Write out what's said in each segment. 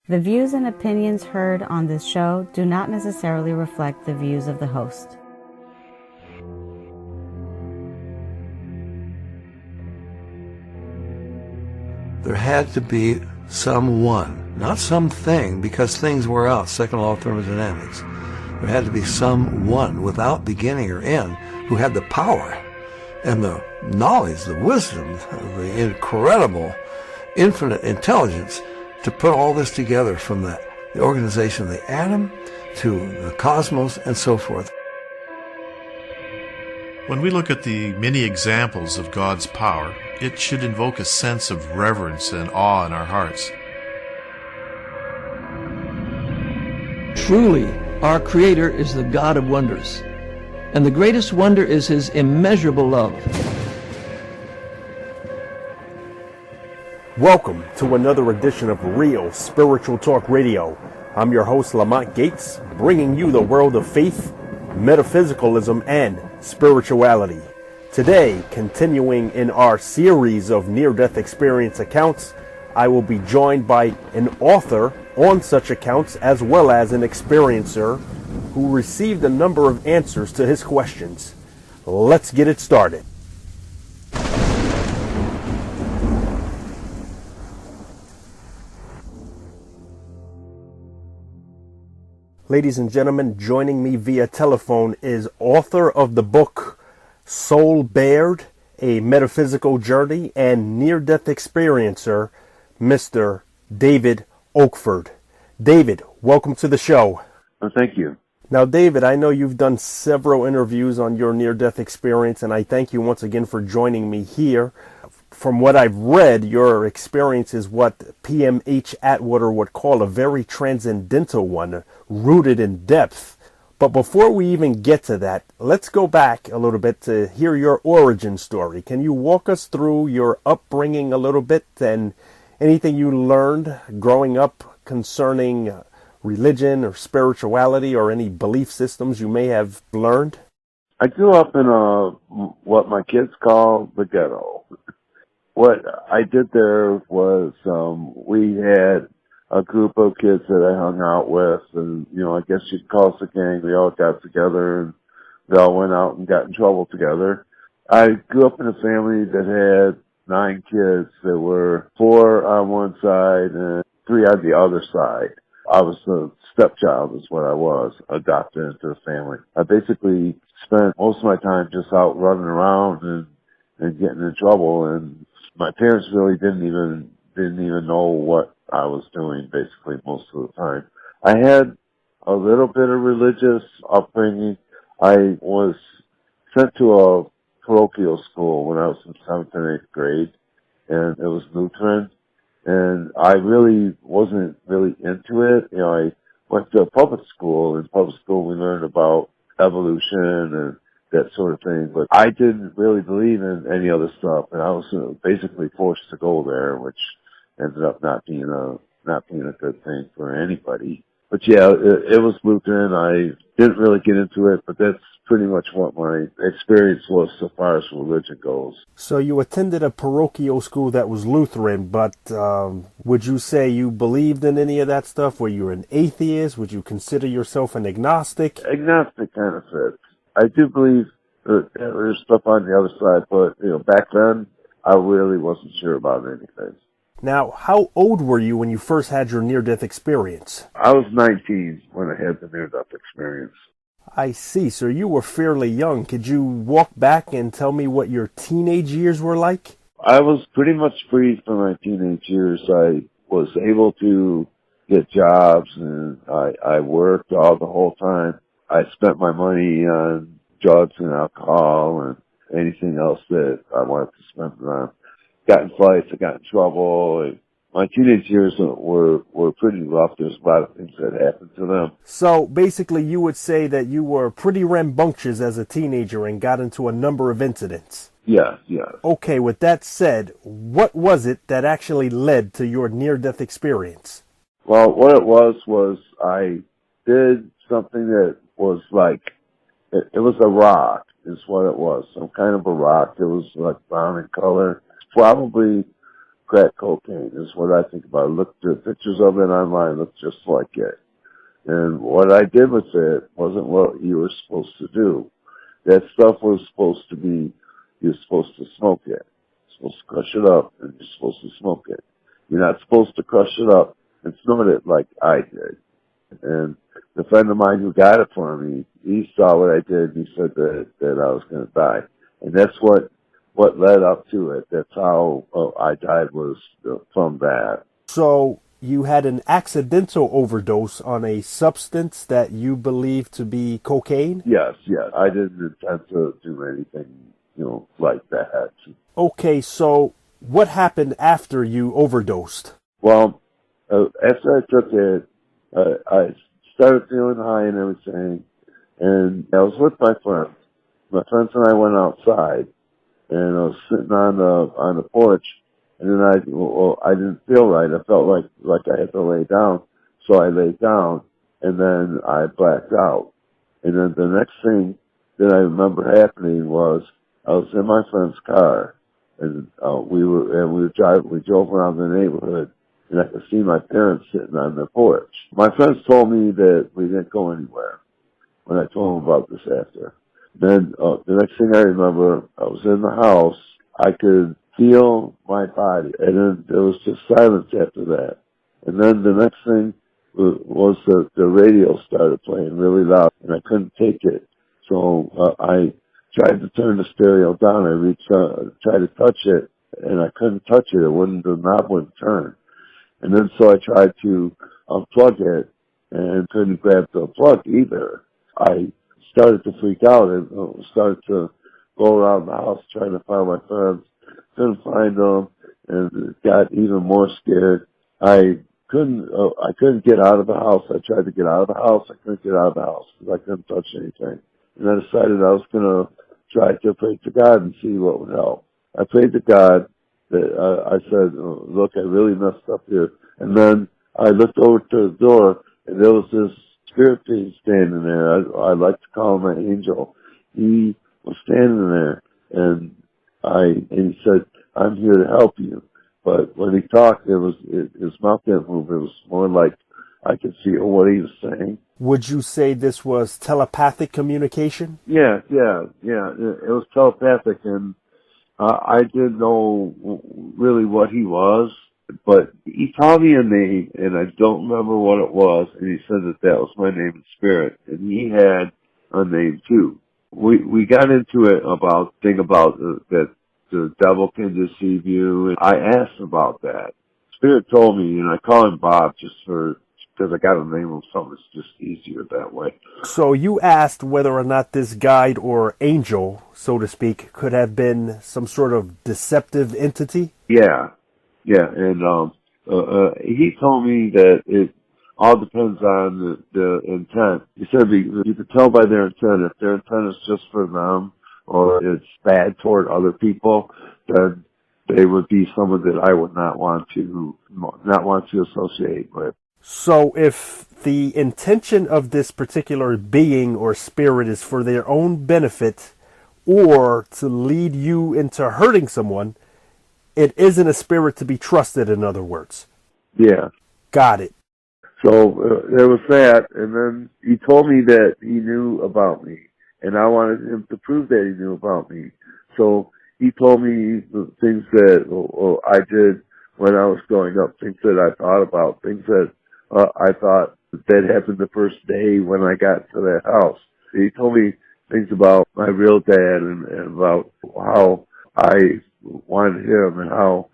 The views and opinions heard on this show do not necessarily reflect the views of the host. There had to be someone, not something, because things were out, second law of thermodynamics. There had to be someone without beginning or end who had the power and the knowledge, the wisdom, the incredible, infinite intelligence to put all this together, from the organization of the atom to the cosmos and so forth. When we look at the many examples of God's power, it should invoke a sense of reverence and awe in our hearts. Truly, our Creator is the God of wonders, and the greatest wonder is His immeasurable love. Welcome to another edition of Real Spiritual Talk Radio. I'm your host, Lamont Gates, bringing you the world of faith, metaphysicalism, and spirituality. Today, continuing in our series of near-death experience accounts, I will be joined by an author on such accounts, as well as an experiencer who received a number of answers to his questions. Let's get it started. Ladies and gentlemen, joining me via telephone is author of the book Soul Bared, A Metaphysical Journey, and Near-Death Experiencer, Mr. David Oakford. David, welcome to the show. Oh, thank you. Now, David, I know you've done several interviews on your near-death experience, and I thank you once again for joining me here. From what I've read, your experience is what PMH Atwater would call a very transcendental one, rooted in depth. But before we even get to that, let's go back a little bit to hear your origin story. Can you walk us through your upbringing a little bit and anything you learned growing up concerning religion or spirituality or any belief systems you may have learned? I grew up in what my kids call the ghetto. What I did there was we had a group of kids that I hung out with, and, I guess you'd call us a gang. We all got together, and we all went out and got in trouble together. I grew up in a family that had 9 kids. There were 4 on one side and 3 on the other side. I was the stepchild is what I was, adopted into the family. I basically spent most of my time just out running around and getting in trouble, and my parents really didn't even know what I was doing basically most of the time. I had a little bit of religious upbringing. I was sent to a parochial school when I was in 7th and 8th grade, and it was Lutheran, and I really wasn't really into it. I went to a public school. In public school we learned about evolution and that sort of thing, but I didn't really believe in any other stuff, and I was basically forced to go there, which ended up not being a good thing for anybody. But yeah, it was Lutheran. I didn't really get into it, but that's pretty much what my experience was so far as religion goes. So you attended a parochial school that was Lutheran, but would you say you believed in any of that stuff? Were you an atheist? Would you consider yourself an agnostic? Agnostic kind of fits. I do believe that there's stuff on the other side, but back then I really wasn't sure about anything. Now, how old were you when you first had your near-death experience? I was 19 when I had the near-death experience. I see. So you were fairly young. Could you walk back and tell me what your teenage years were like? I was pretty much free for my teenage years. I was able to get jobs, and I worked all the whole time. I spent my money on drugs and alcohol and anything else that I wanted to spend it on. Got in fights, I got in trouble. My teenage years were pretty rough. There's a lot of things that happened to them. So basically you would say that you were pretty rambunctious as a teenager and got into a number of incidents. Yeah. Okay, with that said, what was it that actually led to your near-death experience? Well, what it was I did something that was like, it was a rock is what it was. Some kind of a rock. It was like brown in color. Probably crack cocaine is what I think about. I looked at pictures of it online, looked just like it. And what I did with it wasn't what you were supposed to do. That stuff was supposed to be, you're supposed to smoke it. You're supposed to crush it up, and you're supposed to smoke it. You're not supposed to crush it up and snort it like I did. And the friend of mine who got it for me, he saw what I did, and he said that I was going to die. And that's what led up to it. That's how I died, was from that. So you had an accidental overdose on a substance that you believe to be cocaine? Yes. I didn't intend to do anything, like that. Okay, so what happened after you overdosed? Well, after I took it, I started feeling high and everything, and I was with my friends. My friends and I went outside, and I was sitting on the porch, and then I didn't feel right. I felt like I had to lay down, so I laid down, and then I blacked out. And then the next thing that I remember happening was I was in my friend's car, and we drove around the neighborhood, and I could see my parents sitting on the porch. My friends told me that we didn't go anywhere when I told them about this after. Then the next thing I remember, I was in the house. I could feel my body, and then there was just silence after that. And then the next thing was the radio started playing really loud, and I couldn't take it. So I tried to turn the stereo down. I reached out, tried to touch it, and I couldn't touch it. The knob wouldn't turn. And then so I tried to unplug it and couldn't grab the plug either. I started to freak out and started to go around the house trying to find my friends. Couldn't find them, and got even more scared. I couldn't get out of the house. I tried to get out of the house. I couldn't get out of the house because I couldn't touch anything. And I decided I was going to try to pray to God and see what would help. I prayed to God. I said, look, I really messed up here. And then I looked over to the door, and there was this spirit being standing there. I like to call him my angel. He was standing there, and he said, I'm here to help you. But when he talked, his mouth didn't move. It was more like I could feel what he was saying. Would you say this was telepathic communication? Yeah. It was telepathic, and I didn't know really what he was, but he called me a name, and I don't remember what it was, and he said that was my name in spirit, and he had a name too. We got into it about that the devil can deceive you, and I asked about that. Spirit told me, and I call him Bob just because I got a name of something. It's just easier that way. So you asked whether or not this guide or angel, so to speak, could have been some sort of deceptive entity? Yeah, and he told me that it all depends on the intent. He said you could tell by their intent. If their intent is just for them or it's bad toward other people, then they would be someone that I would not want to associate with. So if the intention of this particular being or spirit is for their own benefit or to lead you into hurting someone, it isn't a spirit to be trusted, in other words. Yeah. Got it. So there was that, and then he told me that he knew about me, and I wanted him to prove that he knew about me. So he told me the things that I did when I was growing up, things that I thought about, things that I thought that happened the first day when I got to that house. He told me things about my real dad and about how I wanted him and how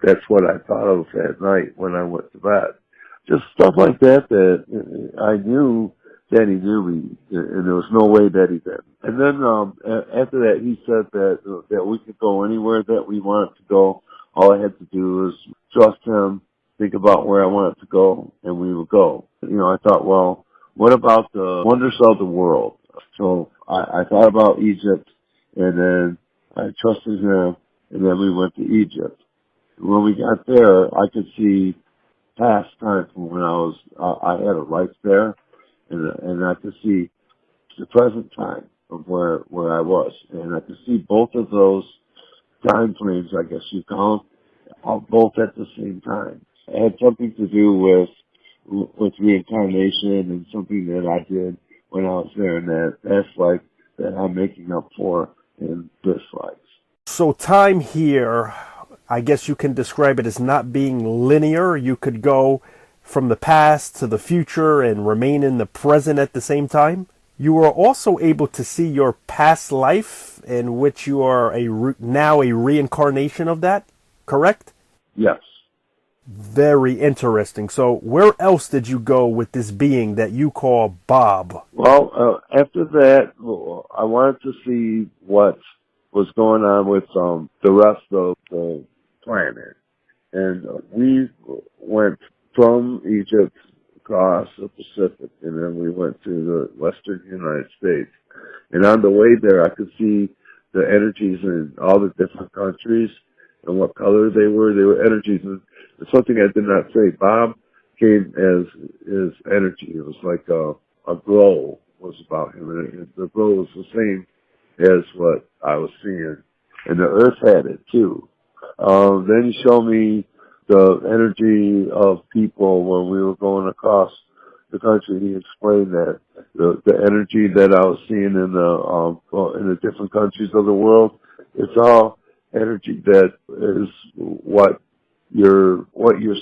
that's what I thought of at night when I went to bed. Just stuff like that I knew that he knew me, and there was no way that he didn't. And then after that, he said that we could go anywhere that we wanted to go. All I had to do was trust him, think about where I wanted to go, and we would go. I thought, well, what about the wonders of the world? So I thought about Egypt, and then I trusted him, and then we went to Egypt. When we got there, I could see past time from when I had a life there, and I could see the present time of where I was, and I could see both of those time frames, I guess you call them. both at the same time. It had something to do with reincarnation and something that I did when I was there, and that's like that I'm making up for in this life. So time here, I guess you can describe it as not being linear. You could go from the past to the future and remain in the present at the same time. You are also able to see your past life, in which you are now a reincarnation of that, correct? Yes. Very interesting. So where else did you go with this being that you call Bob? Well, after that, I wanted to see what was going on with the rest of the planet. And we went from Egypt across the Pacific, and then we went to the western United States. And on the way there, I could see the energies in all the different countries and what color they were. They were energies. And something I did not say. Bob came as his energy. It was like a glow was about him. And the glow was the same as what I was seeing. And the earth had it too. Then he showed me the energy of people when we were going across the country. He explained that the energy that I was seeing in the different countries of the world, it's all energy that is what your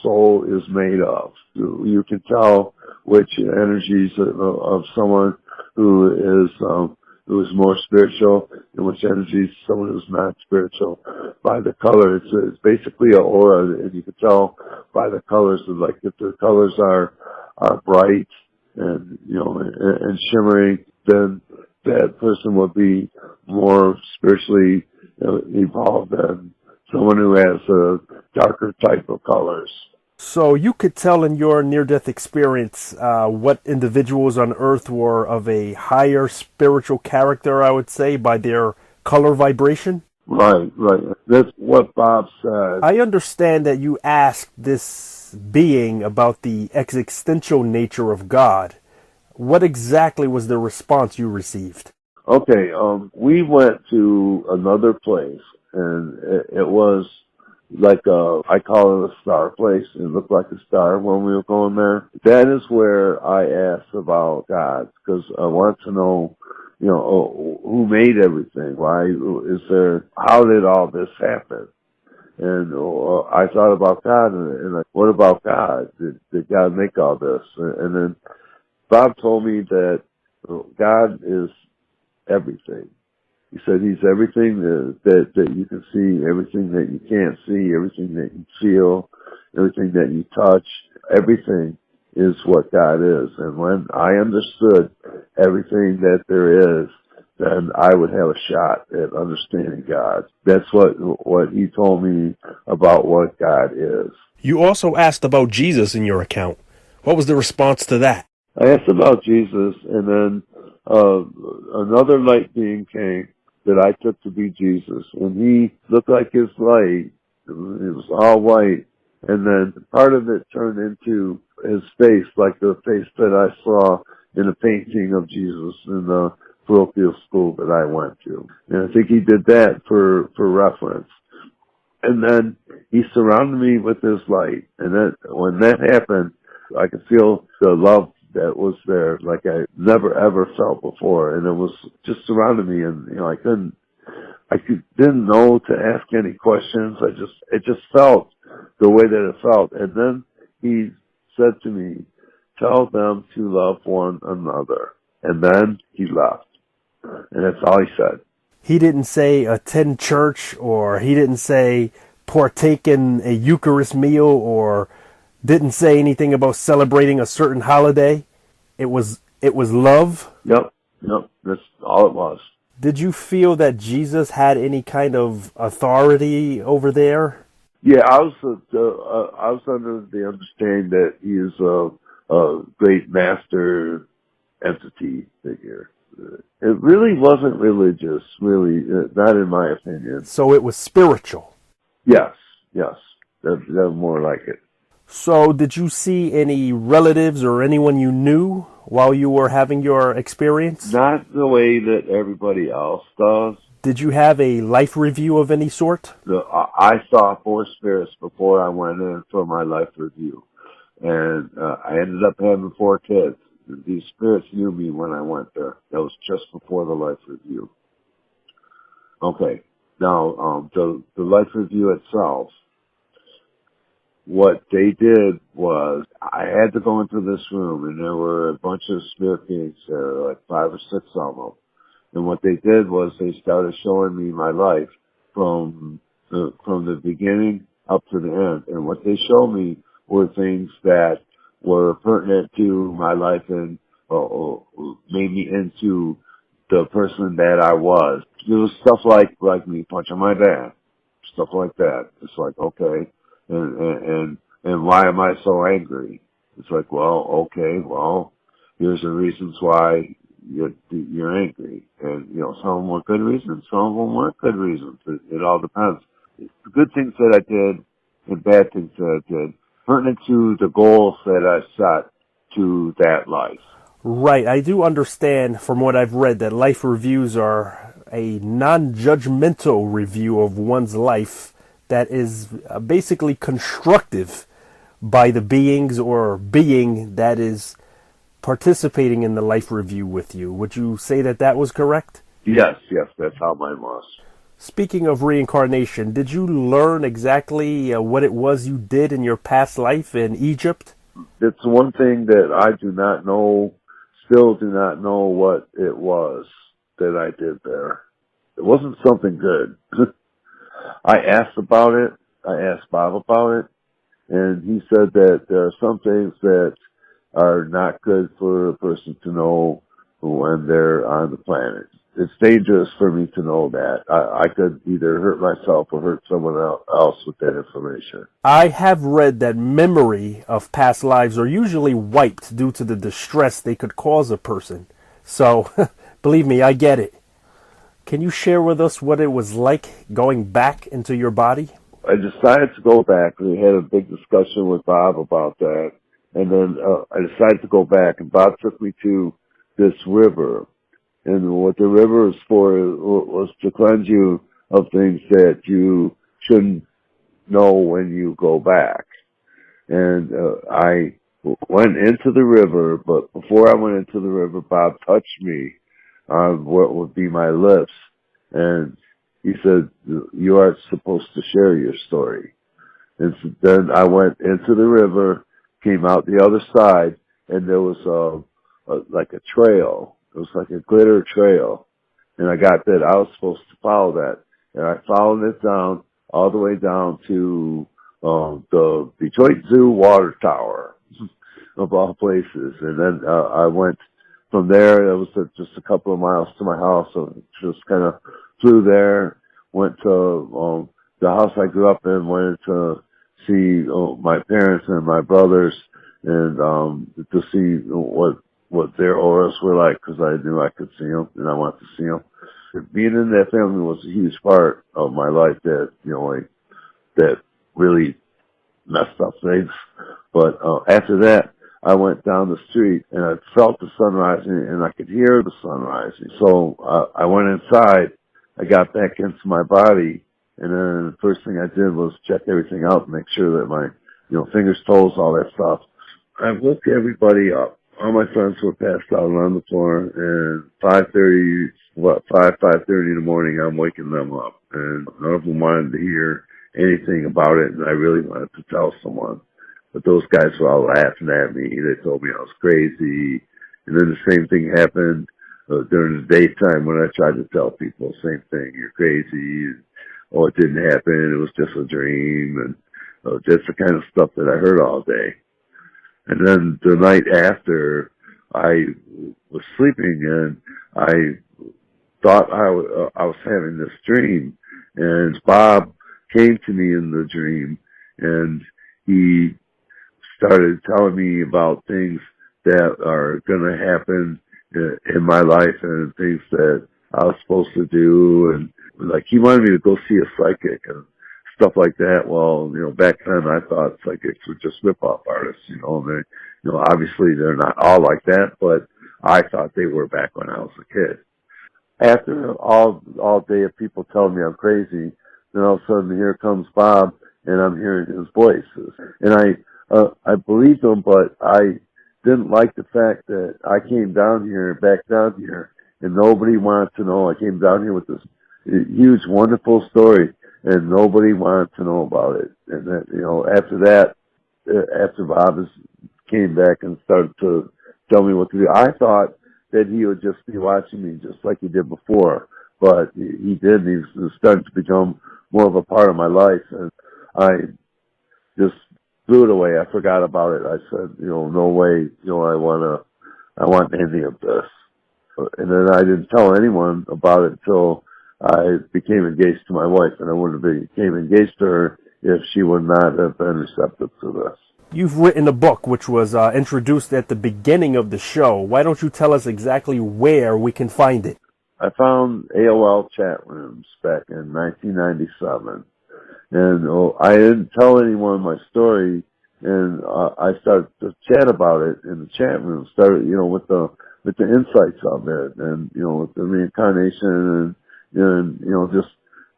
soul is made of. You can tell which energies of someone who is more spiritual and which energies someone who's not spiritual by the color. It's basically an aura, and you can tell by the colors. Like if the colors are bright and and shimmering, then that person would be more spiritually evolved than someone who has a darker type of colors. So you could tell in your near-death experience what individuals on Earth were of a higher spiritual character, I would say, by their color vibration? Right. That's what Bob said. I understand that you asked this being about the existential nature of God. What exactly was the response you received? Okay, we went to another place, and it was like I call it a star place. It looked like a star when we were going there. That is where I asked about God, because I want to know, who made everything? How did all this happen? And I thought about God, and like, what about God? Did God make all this? And then Bob told me that God is everything. He said he's everything that you can see, everything that you can't see, everything that you feel, everything that you touch. Everything is what God is. And when I understood everything that there is, then I would have a shot at understanding God. That's what he told me about what God is. You also asked about Jesus in your account. What was the response to that? I asked about Jesus, and then another light being came that I took to be Jesus, and he looked like his light. It was all white, and then part of it turned into his face, like the face that I saw in a painting of Jesus in the parochial school that I went to. And I think he did that for reference. And then he surrounded me with his light, and then when that happened, I could feel the love that was there like I never ever felt before, and it was just surrounding me, and I didn't know to ask any questions. It just felt the way that it felt. And then he said to me, "Tell them to love one another." And then he left, and that's all he said. He didn't say attend church, or he didn't say partake in a Eucharist meal, or didn't say anything about celebrating a certain holiday. It was love. Yep. That's all it was. Did you feel that Jesus had any kind of authority over there? Yeah, I was under the understanding that he is a great master entity figure. It really wasn't religious, really, not in my opinion. So it was spiritual. Yes, that's more like it. So did you see any relatives or anyone you knew while you were having your experience? Not the way that everybody else does. Did you have a life review of any sort? I saw 4 spirits before I went in for my life review. And I ended up having 4 kids. These spirits knew me when I went there. That was just before the life review. Okay. Now, the life review itself, what they did was I had to go into this room, and there were a bunch of spirit beings there, like 5 or 6 of them. And what they did was they started showing me my life from the beginning up to the end. And what they showed me were things that were pertinent to my life and made me into the person that I was. It was stuff like me punching my dad, stuff like that. It's like, okay, and why am I so angry? It's like, well, okay, well, here's the reasons why you're angry. And, you know, some of them were good reasons, some of them weren't good reasons. It all depends. The good things that I did and bad things that I did, pertinent to the goals that I set to that life. Right. I do understand from what I've read that life reviews are a non-judgmental review of one's life that is basically constructive by the beings or being that is participating in the life review with you. Would you say that that was correct? Yes, that's how mine was. Speaking of reincarnation, did you learn exactly what it was you did in your past life in Egypt? It's one thing that I do not know, still do not know what it was that I did there. It wasn't something good. I asked about it. I asked Bob about it. And he said that there are some things that are not good for a person to know when they're on the planet. It's dangerous for me to know that. I could either hurt myself or hurt someone else with that information. I have read that memory of past lives are usually wiped due to the distress they could cause a person. So, believe me, I get it. Can you share with us what it was like going back into your body? I decided to go back. We had a big discussion with Bob about that. And then I decided to go back, and Bob took me to this river. And what the river is for was to cleanse you of things that you shouldn't know when you go back. And I went into the river, but before I went into the river, Bob touched me on what would be my lips. And he said, you aren't supposed to share your story. And so then I went into the river, came out the other side, and there was like a trail. It was like a glitter trail. And I got that I was supposed to follow that. And I followed it down, all the way down to the Detroit Zoo water tower, of all places. And then I went from there. It was just a couple of miles to my house. So just kind of flew there, went to the house I grew up in, went to see my parents and my brothers, and to see what their auras were like, because I knew I could see them and I wanted to see them. Being in that family was a huge part of my life that, you know, like, that really messed up things. But after that, I went down the street and I felt the sun rising and I could hear the sun rising. So I went inside, I got back into my body, and then the first thing I did was check everything out and make sure that my, you know, fingers, toes, all that stuff. I woke everybody up. All my friends were passed out on the floor, and 5:30 in the morning, I'm waking them up. And none of them wanted to hear anything about it, and I really wanted to tell someone. But those guys were all laughing at me. They told me I was crazy. And then the same thing happened during the daytime when I tried to tell people the same thing. You're crazy. Oh, it didn't happen. It was just a dream. And just the kind of stuff that I heard all day. And then the night after, I was sleeping and I thought I was having this dream. And Bob came to me in the dream, and he started telling me about things that are going to happen in my life and things that I was supposed to do. And like, he wanted me to go see a psychic and stuff like that. Well, you know, back then I thought psychics were just rip-off artists, you know, and they, you know, obviously they're not all like that, but I thought they were back when I was a kid. after all day of people telling me I'm crazy, then all of a sudden here comes Bob, and I'm hearing his voices. And I believed him, but I didn't like the fact that I came down here, back down here, and nobody wanted to know. I came down here with this huge, wonderful story, and nobody wanted to know about it. And that, after that, after Bob came back and started to tell me what to do, I thought that he would just be watching me just like he did before, but he didn't. He was starting to become more of a part of my life, and I just threw it away. I forgot about it. I said, no way, I want any of this. And then I didn't tell anyone about it until I became engaged to my wife, and I wouldn't have became engaged to her if she would not have been receptive to this. You've written a book which was introduced at the beginning of the show. Why don't you tell us exactly where we can find it? I found AOL chat rooms back in 1997. And I didn't tell anyone my story, and I started to chat about it in the chat room. Started, with the insights of it, and with the reincarnation, and just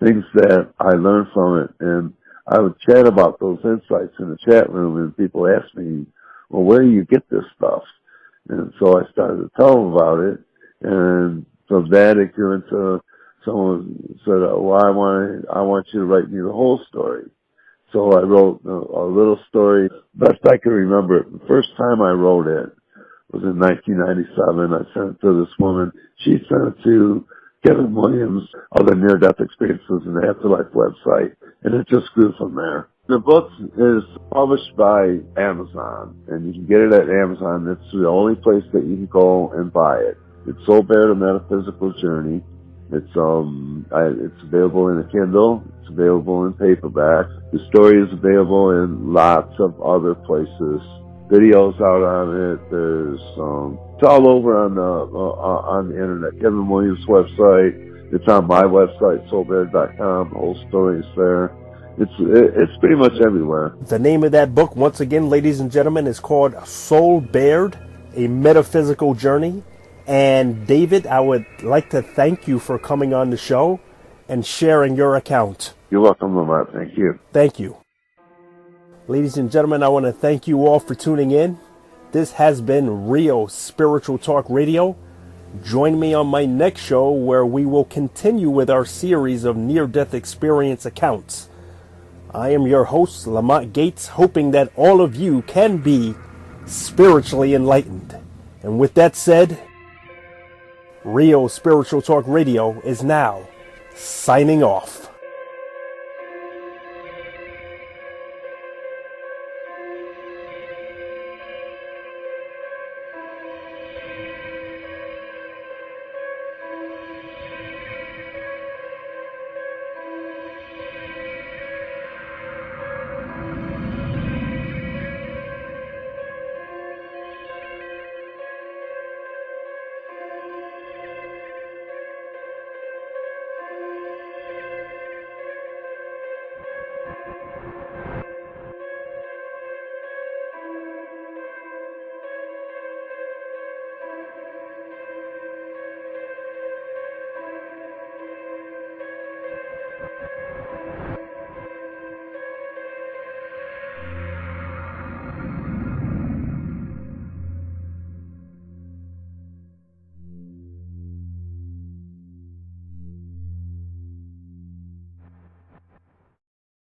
things that I learned from it. And I would chat about those insights in the chat room, and people asked me, "Well, where do you get this stuff?" And so I started to tell them about it, and from that it grew into. Someone said, "Well, I want you to write me the whole story." So I wrote a little story. Best I can remember it. The first time I wrote it was in 1997. I sent it to this woman. She sent it to Kevin Williams of the Near Death Experiences and the Afterlife website, and it just grew from there. The book is published by Amazon, and you can get it at Amazon. It's the only place that you can go and buy it. It's Soul Bear: The Metaphysical Journey. It's available in a Kindle. It's available in paperback. The story is available in lots of other places. Videos out on it. There's it's all over on the internet. Kevin Williams' website. It's on my website, soulbear.com. The whole story is there. It's pretty much everywhere. The name of that book, once again, ladies and gentlemen, is called Soul Bear: A Metaphysical Journey. And David, I would like to thank you for coming on the show and sharing your account. You're welcome, Lamont. Thank you. Thank you. Ladies and gentlemen, I want to thank you all for tuning in. This has been Real Spiritual Talk Radio. Join me on my next show where we will continue with our series of near-death experience accounts. I am your host, Lamont Gates, hoping that all of you can be spiritually enlightened. And with that said, Real Spiritual Talk Radio is now signing off.